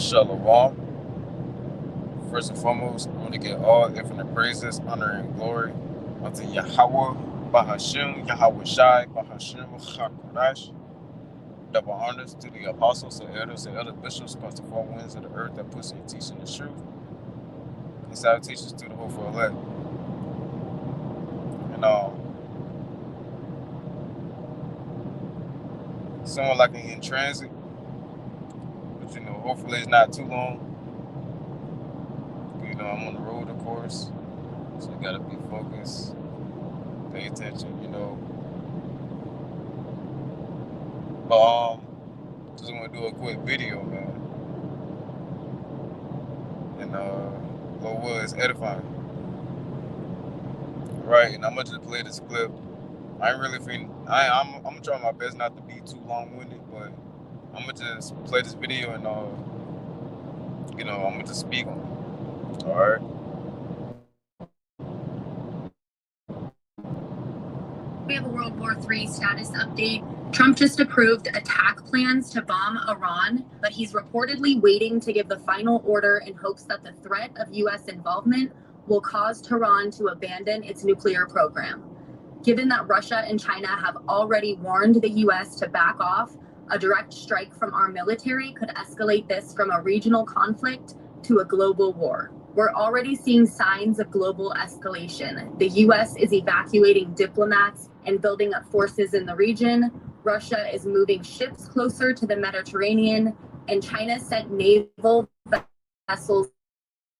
Shalom. First and foremost, I want to give all infinite praises, honor, and glory unto Yahweh, Bahashim, Yahweh Shai, Bahashim, Hakodash. Double honors to the apostles and elder bishops across the four winds of the earth that push and teaching the truth. And salutations to the hopeful elect. And someone like in transit, but hopefully it's not too long. I'm on the road, of course, so you gotta be focused, pay attention, But just want to do a quick video, man, and Lord Will is edifying, right? And I'm gonna just play this clip. I ain't really feeling. I'm gonna try my best not to be too long-winded, but I'm gonna just play this video and I'm gonna just speak on it. All right. We have a World War III status update. Trump just approved attack plans to bomb Iran, but he's reportedly waiting to give the final order in hopes that the threat of U.S. involvement will cause Tehran to abandon its nuclear program. Given that Russia and China have already warned the U.S. to back off, a direct strike from our military could escalate this from a regional conflict to a global war. We're already seeing signs of global escalation. The U.S. is evacuating diplomats and building up forces in the region. Russia is moving ships closer to the Mediterranean, and China sent naval vessels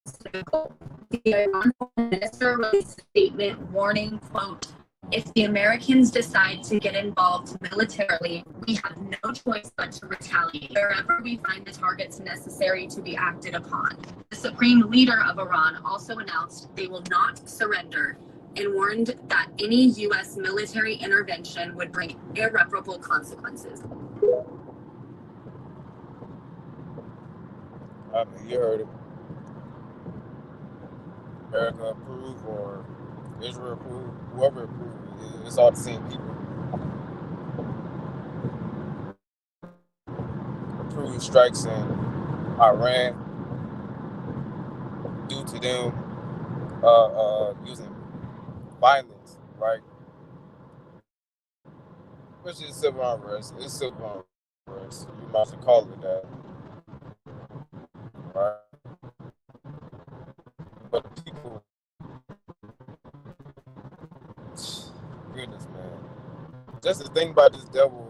to the Gulf. The Iran foreign minister released a statement warning, quote, "If the Americans decide to get involved militarily, we have no choice but to retaliate wherever we find the targets necessary to be acted upon." The supreme leader of Iran also announced they will not surrender and warned that any U.S. military intervention would bring irreparable consequences. I mean, you heard it. America approved or Israel approved, whoever approved, it's all the same people. Approved strikes in Iran due to them using violence, right? Which is civil unrest. It's civil unrest. You might as well call it that, right? But the people, goodness, man. Just the thing about this devil.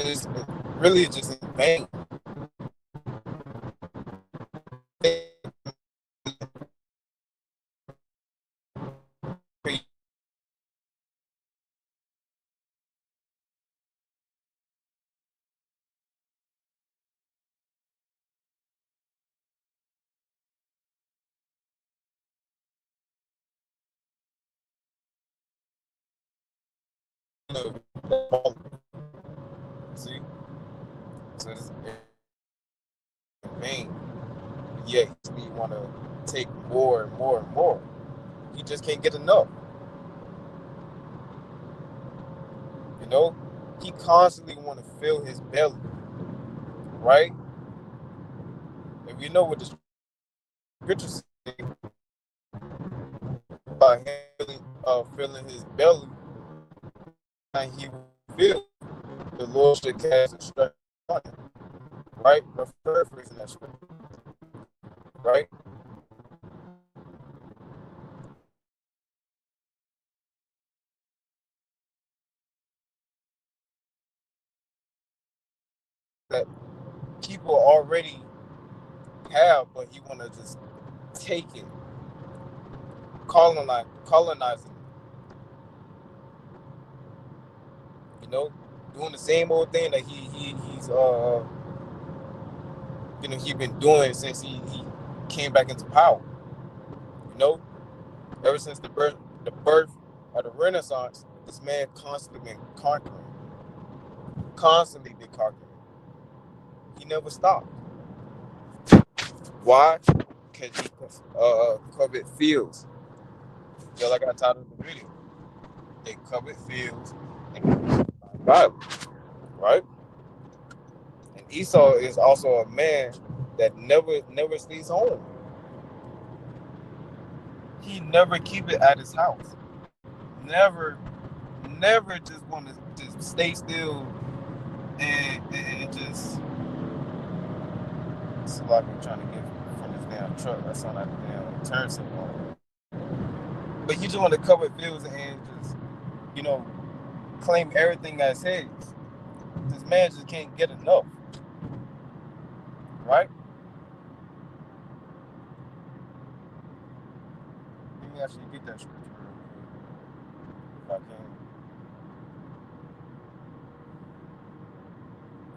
It's really just in vain. See, so it's in vain. Yet he want to take more and more and more. He just can't get enough. He constantly want to fill his belly, right? If you know what the scriptures say about him filling his belly, and he will feel the Lord should cast a strike on him, right? Paraphrasing that scripture, right? That people already have, but he want to just take it, colonizing it, doing the same old thing that he's he been doing since he came back into power. Ever since the birth of the Renaissance, this man constantly been conquering, he never stopped. Why? Because he covet fields. Yeah, like I titled the video. They covet fields and violence, right? And Esau is also a man that never stays home. He never keep it at his house. Never, never just want to just stay still and just. It's like I'm trying to get from this damn truck. That sound like a damn turn signal. But you just want to cover fields and just, you know, claim everything as his. This man just can't get enough, right? Let me actually get that scripture real quick, if I can.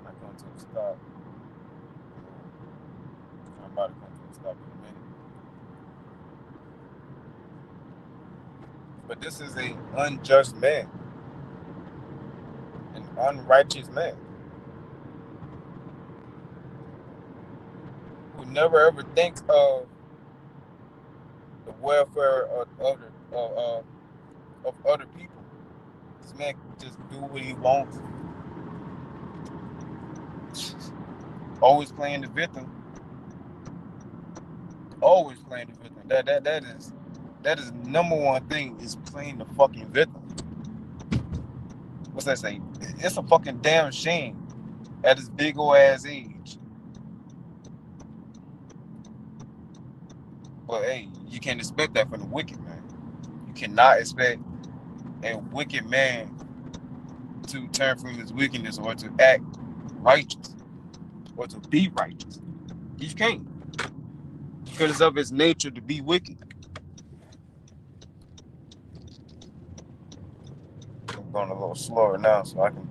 When I come to a stop, I'm about to come to a stop in a minute. But this is an unjust man, an unrighteous man, who never ever thinks of the welfare of other people. This man just do what he wants. Always playing the victim. Always playing the victim. That is number one thing is playing the fucking victim. What's that say? It's a fucking damn shame at his big old ass age. But hey, you can't expect that from the wicked man. You cannot expect a wicked man to turn from his wickedness or to act righteous or to be righteous. You can't. Because it's of his nature to be wicked. I'm going a little slower now so I can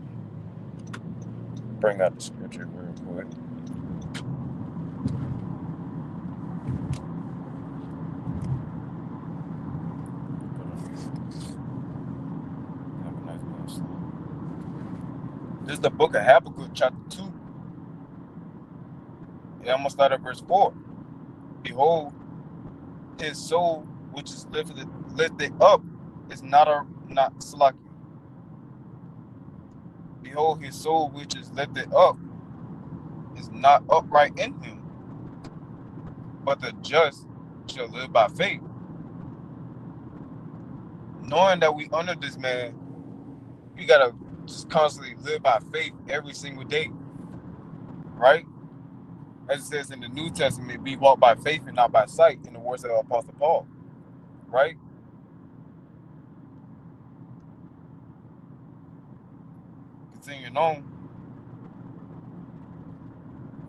bring out the scripture real quick. This is the book of Habakkuk, chapter 2. Yeah, I'm going to start at verse 4. Behold, his soul, which is lifted up, is not sluggish. Behold, his soul, which is lifted up, is not upright in him, but the just shall live by faith. Knowing that we under this man, we got to just constantly live by faith every single day, right? As it says in the New Testament, we walk by faith and not by sight, in the words of the Apostle Paul, right? Continuing on,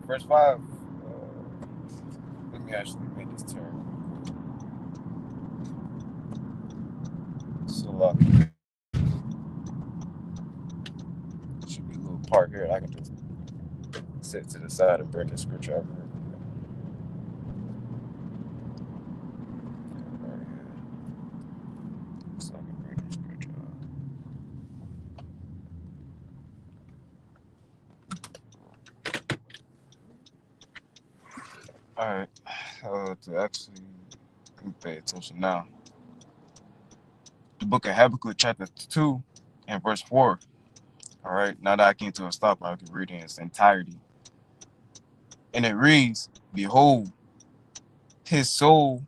verse 5. Let me actually make this turn. So, should be a little part here, and I can just sit to the side and bring the scripture up. So I can bring the scripture up. Alright, to actually pay attention now. The book of Habakkuk, chapter 2, and verse 4. Alright, now that I came to a stop, I can read it in its entirety. And it reads, behold, his soul,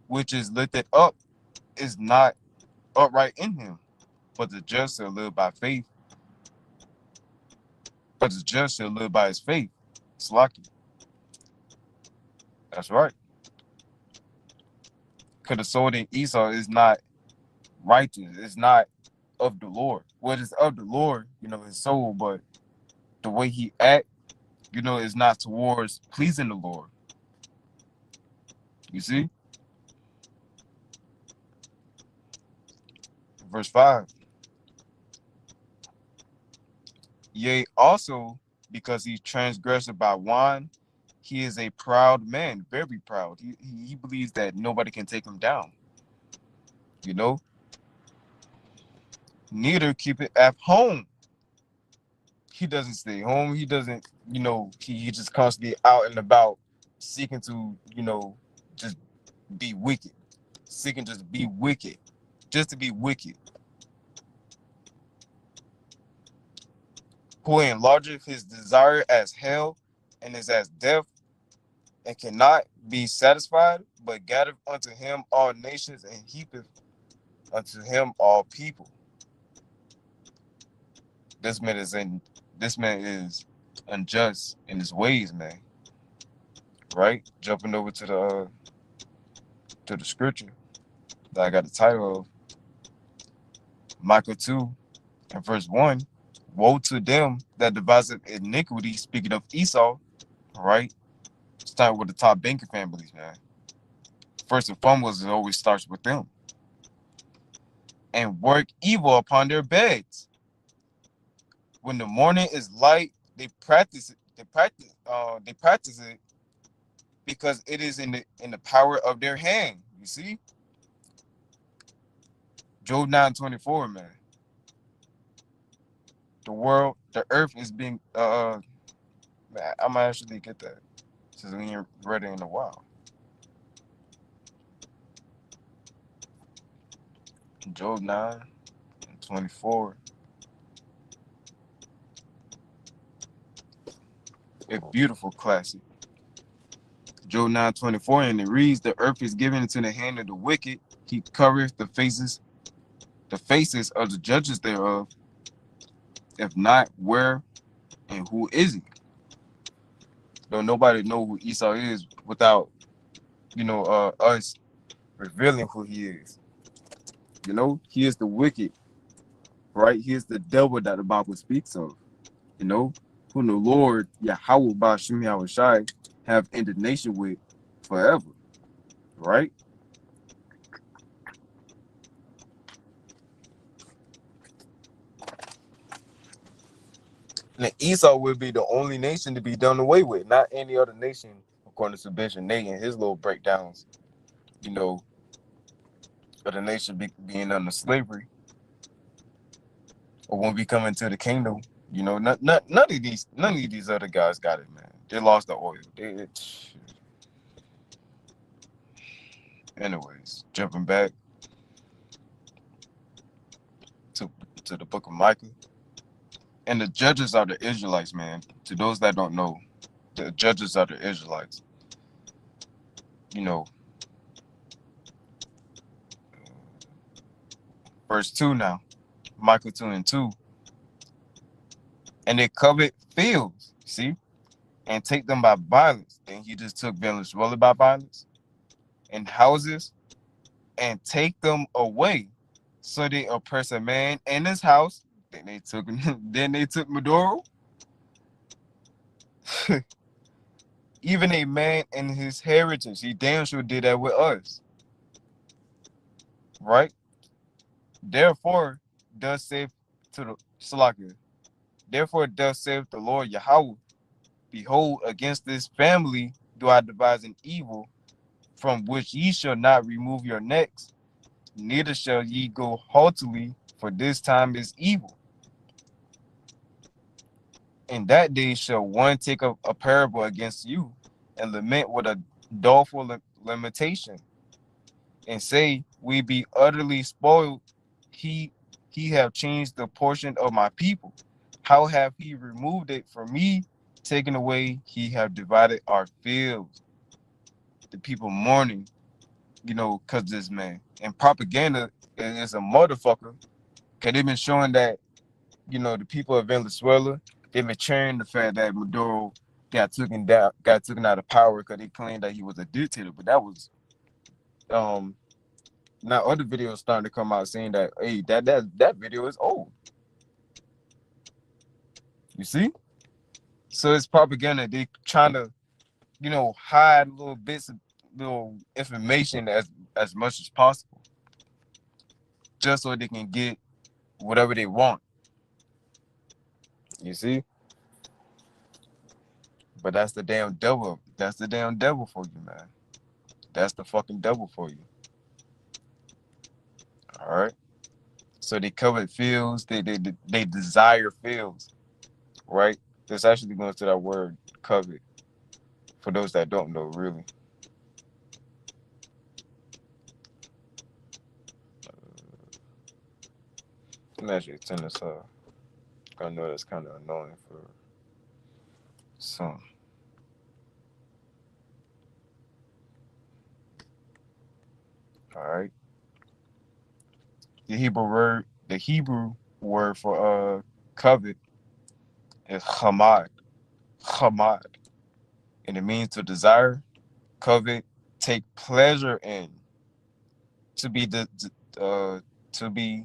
which is lifted up, is not upright in him, but the just shall live by faith. But the just shall live by his faith. It's lucky. That's right. Because the soul in Esau is not righteous. It's not of the Lord. What is of the Lord, his soul, but the way he act, is not towards pleasing the Lord. You see? Verse 5. Yea, also, because he transgressed by wine, he is a proud man, very proud. He believes that nobody can take him down. Neither keep it at home. He doesn't stay home. He doesn't, he just constantly out and about seeking to, just be wicked, seeking just to be wicked, just to be wicked, who enlargeth his desire as hell and is as death, and cannot be satisfied, but gathereth unto him all nations and heapeth unto him all people. This man is in this man is unjust in his ways, man. Right? Jumping over to the scripture that I got the title of, Micah 2 and verse 1. Woe to them that deviseth iniquity, speaking of Esau, right? Starting with the top banking families, man. First and foremost, it always starts with them. And work evil upon their beds. When the morning is light, they practice it. They practice it because it is in the power of their hand. You see, Job 9:24, man. The earth is being. Man, I might actually get that since we ain't read it in a while. Job 9:24. A beautiful classic. Job 9:24, and it reads, "The earth is given into the hand of the wicked. He covereth the faces of the judges thereof. If not, where and who is he?" Don't nobody know who Esau is without, us revealing who he is. He is the wicked, right? He is the devil that the Bible speaks of, whom the Lord, Yahweh Bashim Yahushai, have indignation with forever, right? And Esau will be the only nation to be done away with, not any other nation, according to Bishop Nate and his little breakdowns, of the nation being under slavery, or won't be coming to the kingdom. None of these other guys got it, man. They lost the oil. Anyways, jumping back to the book of Micah. And the judges are the Israelites, man. To those that don't know, the judges are the Israelites. Verse 2 now. Micah 2:2. And they covet fields, see, and take them by violence. Then he just took violence really by violence, and houses, and take them away. So they oppress a man and his house. Then they took Medoro. Even a man and his heritage. He damn sure did that with us. Right? Therefore, thus saith to the Salakia. Therefore, thus saith the Lord Yahweh, behold, against this family do I devise an evil, from which ye shall not remove your necks, neither shall ye go haughtily, for this time is evil. In that day shall one take up a parable against you, and lament with a doleful lamentation, and say, we be utterly spoiled. He have changed the portion of my people. How have he removed it from me? Taken away, he have divided our fields. The people mourning, because this man. And propaganda is a motherfucker. Because they've been showing that, the people of Venezuela, they've been cheering the fact that Maduro got taken out of power because they claimed that he was a dictator. But that was now other videos starting to come out saying that, hey, that video is old. You see? So it's propaganda. They trying to, hide little bits of little information as much as possible, just so they can get whatever they want. You see? But that's the damn devil. That's the damn devil for you, man. That's the fucking devil for you. All right. So they covet fields. They desire fields, right? That's actually going to that word covet. For those that don't know, really. Let me actually turn this off. I know that's kind of annoying for some. All right. The Hebrew word for covet is hamad. Hamad. And it means to desire, covet, take pleasure in, to be to be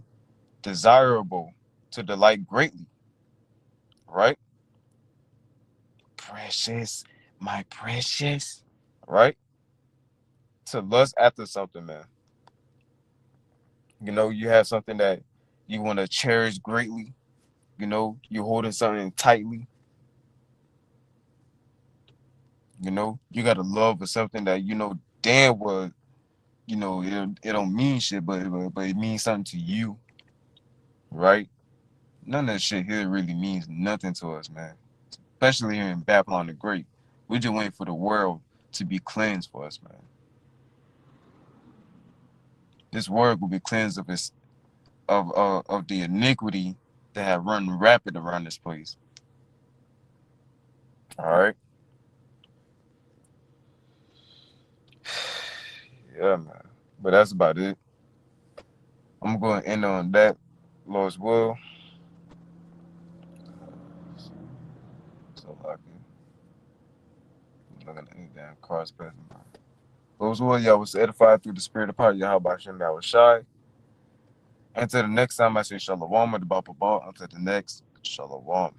desirable, to delight greatly, right? Precious, my precious, right? To lust after something, man. You know, you have something that you want to cherish greatly. You know, you're holding something tightly. You know, you got a love for something that you know damn well, you know, it don't mean shit, but it means something to you, right? None of that shit here really means nothing to us, man. Especially here in Babylon the Great. We're just waiting for the world to be cleansed for us, man. This world will be cleansed of its of the iniquity that have run rapid around this place. All right. Yeah, man. But that's about it. I'm going to end on that, Lord's will. So lucky. Looking at any damn cars passing by. Lord's will, y'all was edified through the spirit of power. Y'all by Shem was shy. Until the next time, I say shalom at the Baba Ball. Until the next, shalom.